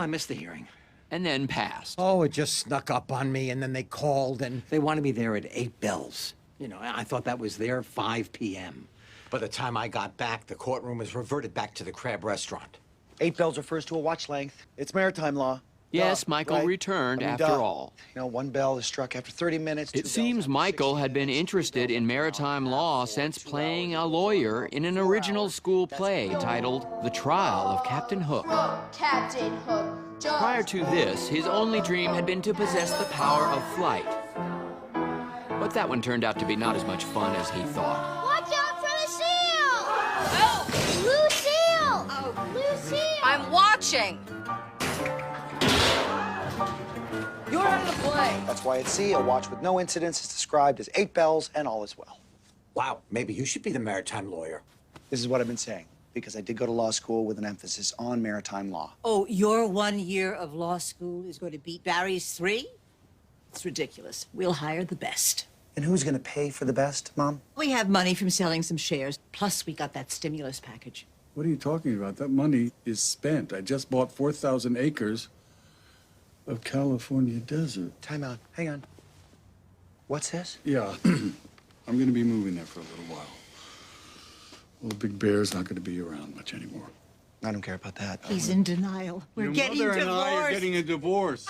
I missed the hearing. And then passed. Oh, it just snuck up on me, and then they called, and they wanted me there at 8 bells. You know, I thought that was there 5 p.m. By the time I got back, the courtroom was reverted back to the Crab Restaurant. 8 bells refers to a watch length. It's maritime law. Yes, Michael right? returned after all. You know, 1 bell is struck after 30 minutes. It seems Michael had been interested in maritime law since playing a lawyer in an original school play titled The Trial of Captain Hook. Captain Hook. Prior to this, his only dream had been to possess the power of flight. But that one turned out to be not as much fun as he thought. Watch out for the seal! Oh! Blue seal! Oh, blue seal! I'm watching. You're out of the play. That's why at sea, a watch with no incidents is described as 8 bells and all is well. Wow, maybe you should be the maritime lawyer. This is what I've been saying, because I did go to law school with an emphasis on maritime law. Oh, your 1 year of law school is going to beat Barry's 3? It's ridiculous. We'll hire the best. And who's going to pay for the best, Mom? We have money from selling some shares, plus we got that stimulus package. What are you talking about? That money is spent. I just bought 4,000 acres of California desert. Time out. Hang on. What's this? Yeah, I'm going to be moving there for a little while. Well, Big Bear's not going to be around much anymore. I don't care about that. He's in denial. We're Your getting mother divorced. and I are getting a divorce.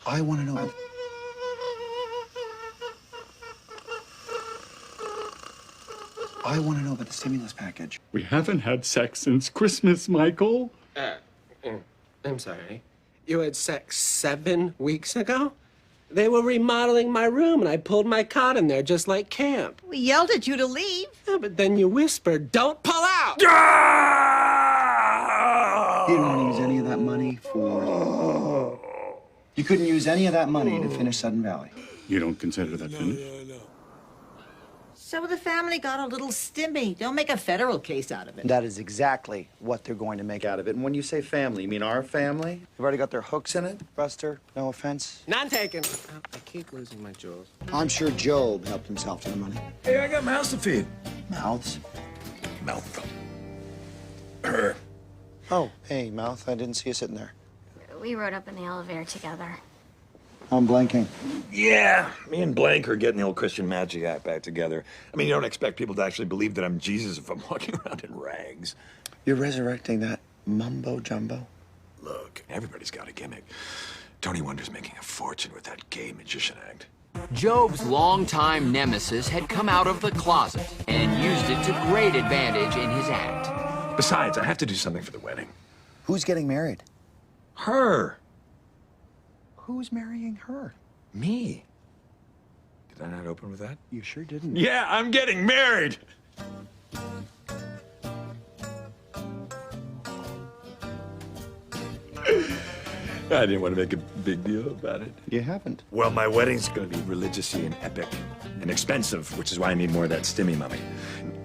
I want to know. I want to know about the stimulus package. We haven't had sex since Christmas, Michael. I'm sorry. You had sex 7 weeks ago? They were remodeling my room, and I pulled my cot in there just like camp. We yelled at you to leave. Yeah, but then you whispered, "Don't pull out!" You didn't want to use any of that money for... You couldn't use any of that money to finish Sudden Valley. You don't consider that finished? So the family got a little stimmy. Don't make a federal case out of it. That is exactly what they're going to make out of it. And when you say family, you mean our family? They've already got their hooks in it. Buster, no offense. None taken. Oh, I keep losing my jewels. I'm sure Job helped himself to the money. Hey, I got mouths to feed. Mouths? Mouth. Her. Oh, hey, Mouth. I didn't see you sitting there. We rode up in the elevator together. I'm blanking. Yeah, me and Blank are getting the old Christian magic act back together. I mean, you don't expect people to actually believe that I'm Jesus if I'm walking around in rags. You're resurrecting that mumbo jumbo? Look, everybody's got a gimmick. Tony Wonder's making a fortune with that gay magician act. Job's longtime nemesis had come out of the closet and used it to great advantage in his act. Besides, I have to do something for the wedding. Who's getting married? Her. Who's marrying her? Me. Did I not open with that? You sure didn't. Yeah, I'm getting married! I didn't want to make a big deal about it. You haven't. Well, my wedding's going to be religious-y and epic and expensive, which is why I need more of that stimmy money.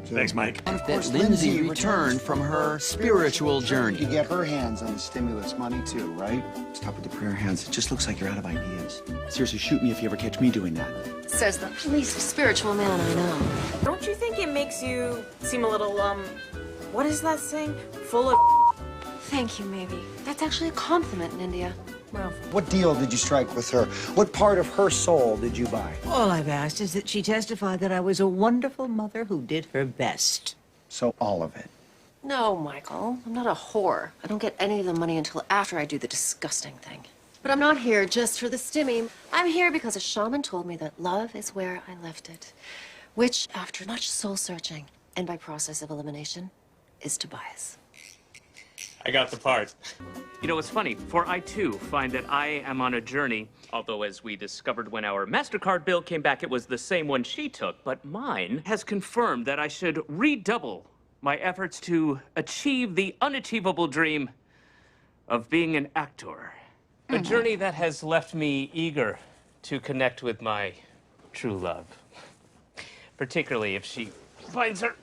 Thanks, Mike. And of That course, Lindsay Lindsay returned from her spiritual You journey. get her hands on the stimulus money, too, right? Stop with the prayer hands. It just looks like you're out of ideas. Seriously, shoot me if you ever catch me doing that. Says the least spiritual man I know. Don't you think it makes you seem a little, what is that saying? Full of Thank you, maybe. That's actually a compliment in India. well, What deal did you strike with her? What part of her soul did you buy? All I've asked is that she testify that I was a wonderful mother who did her best. So all of it. No, Michael. I'm not a whore. I don't get any of the money until after I do the disgusting thing. But I'm not here just for the stimmy. I'm here because a shaman told me that love is where I left it, which, after much soul-searching and by process of elimination, is Tobias. I got the part. You know, it's funny, for I too find that I am on a journey, although as we discovered when our MasterCard bill came back, it was the same one she took, but mine has confirmed that I should redouble my efforts to achieve the unachievable dream of being an actor. A journey that has left me eager to connect with my true love, particularly if she finds her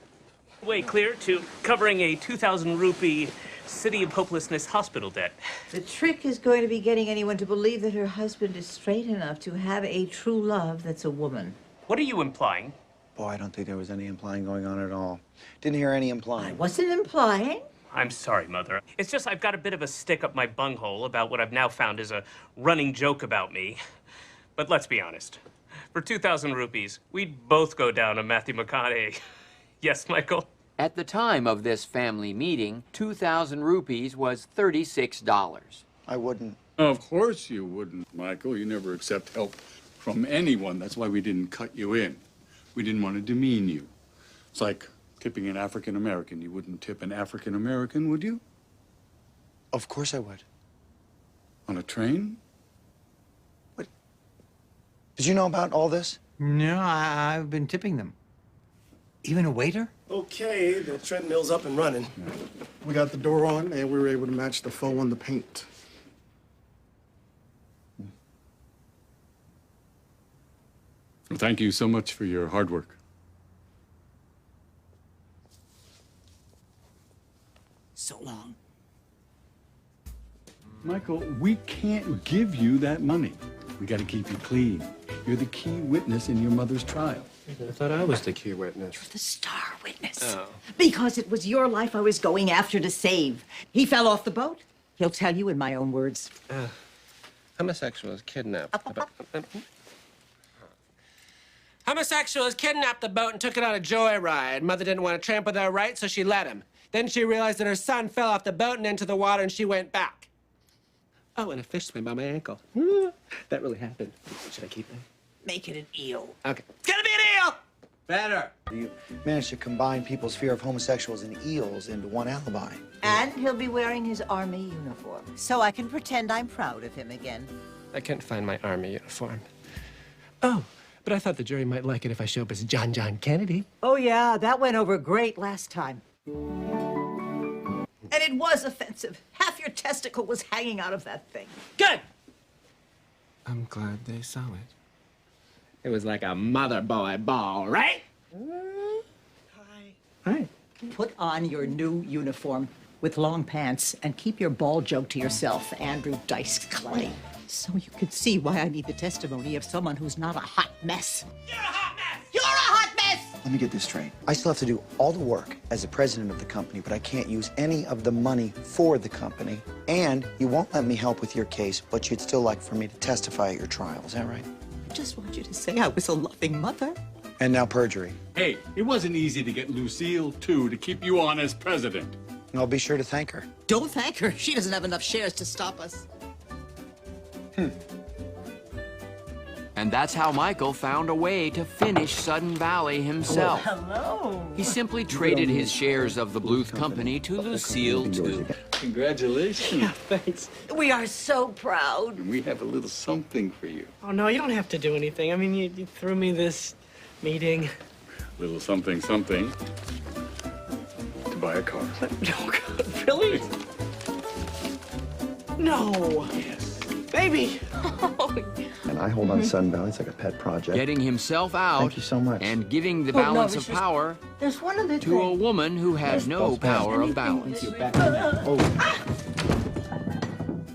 way clear to covering a 2,000 rupee City of Hopelessness hospital debt. The trick is going to be getting anyone to believe that her husband is straight enough to have a true love that's a woman. What are you implying? Boy, I don't think there was any implying going on at all. Didn't hear any implying. I wasn't implying. I'm sorry, Mother. It's just I've got a bit of a stick up my bunghole about what I've now found is a running joke about me. But let's be honest. For 2,000 rupees, we'd both go down a Matthew McConaughey. Yes, Michael? At the time of this family meeting, 2,000 rupees was $36. I wouldn't. Of course you wouldn't, Michael. You never accept help from anyone. That's why we didn't cut you in. We didn't want to demean you. It's like tipping an African American. You wouldn't tip an African American, would you? Of course I would. On a train? What? Did you know about all this? No, I've been tipping them. Even a waiter? Okay, the treadmill's up and running. We got the door on, and we were able to match the faux on the paint. Well, thank you so much for your hard work. So long. Michael, we can't give you that money. We got to keep you clean. You're the key witness in your mother's trial. I thought I was the key witness. You're the star witness. Oh. Because it was your life I was going after to save. He fell off the boat. He'll tell you in my own words. Homosexuals kidnapped. Homosexuals kidnapped the boat and took it on a joyride. Mother didn't want to tramp with her rights, so she let him. Then she realized that her son fell off the boat and into the water, and she went back. Oh, and a fish swam by my ankle. That really happened. Should I keep it? Make it an eel. Okay. It's gonna be an eel! Better. You managed to combine people's fear of homosexuals and eels into one alibi. And he'll be wearing his army uniform. So I can pretend I'm proud of him again. I can't find my army uniform. Oh, but I thought the jury might like it if I show up as John Kennedy. Oh, yeah, that went over great last time. And it was offensive. Half your testicle was hanging out of that thing. Good! I'm glad they saw it. It was like a mother boy ball, right? Hi. Put on your new uniform with long pants and keep your ball joke to yourself, Andrew Dice Clay. So you can see why I need the testimony of someone who's not a hot mess. You're a hot mess! You're a hot mess! Let me get this straight. I still have to do all the work as the president of the company, but I can't use any of the money for the company. And you won't let me help with your case, but you'd still like for me to testify at your trial. Is that right? I just want you to say I was a loving mother. And now perjury. Hey, it wasn't easy to get Lucille, too, to keep you on as president. And I'll be sure to thank her. Don't thank her. She doesn't have enough shares to stop us. And that's how Michael found a way to finish Sudden Valley himself. Hello. He simply traded his shares of the Bluth Company to Lucille, too. Congratulations. Thanks. We are so proud. And we have a little something for you. Oh, no, you don't have to do anything. I mean, you threw me this meeting. A little something, something. To buy a car. No, God, really? No. Yes. Baby. And I hold on Sun Valley. It's like a pet project. Getting himself out Thank you so much. and giving the Oh, no, balance this of is- power There's one other to a thing. woman who had no power of balance.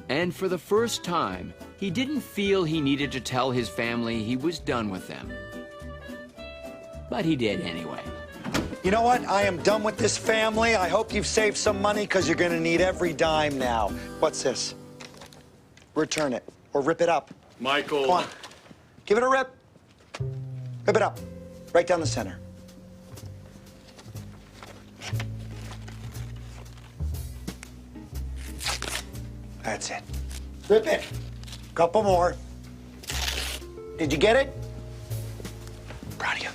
And for the first time, he didn't feel he needed to tell his family he was done with them. But he did anyway. You know what? I am done with this family. I hope you've saved some money because you're going to need every dime now. What's this? Return it or rip it up. Michael. Come on. Give it a rip. Rip it up. Right down the center. That's it. Rip it. Couple more. Did you get it? Proud of you.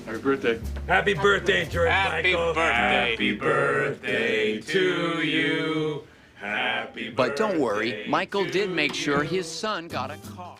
Happy birthday. Happy birthday, George Happy Michael. birthday. Happy birthday to you. Happy birthday. But don't worry, Michael did make sure his son got a car.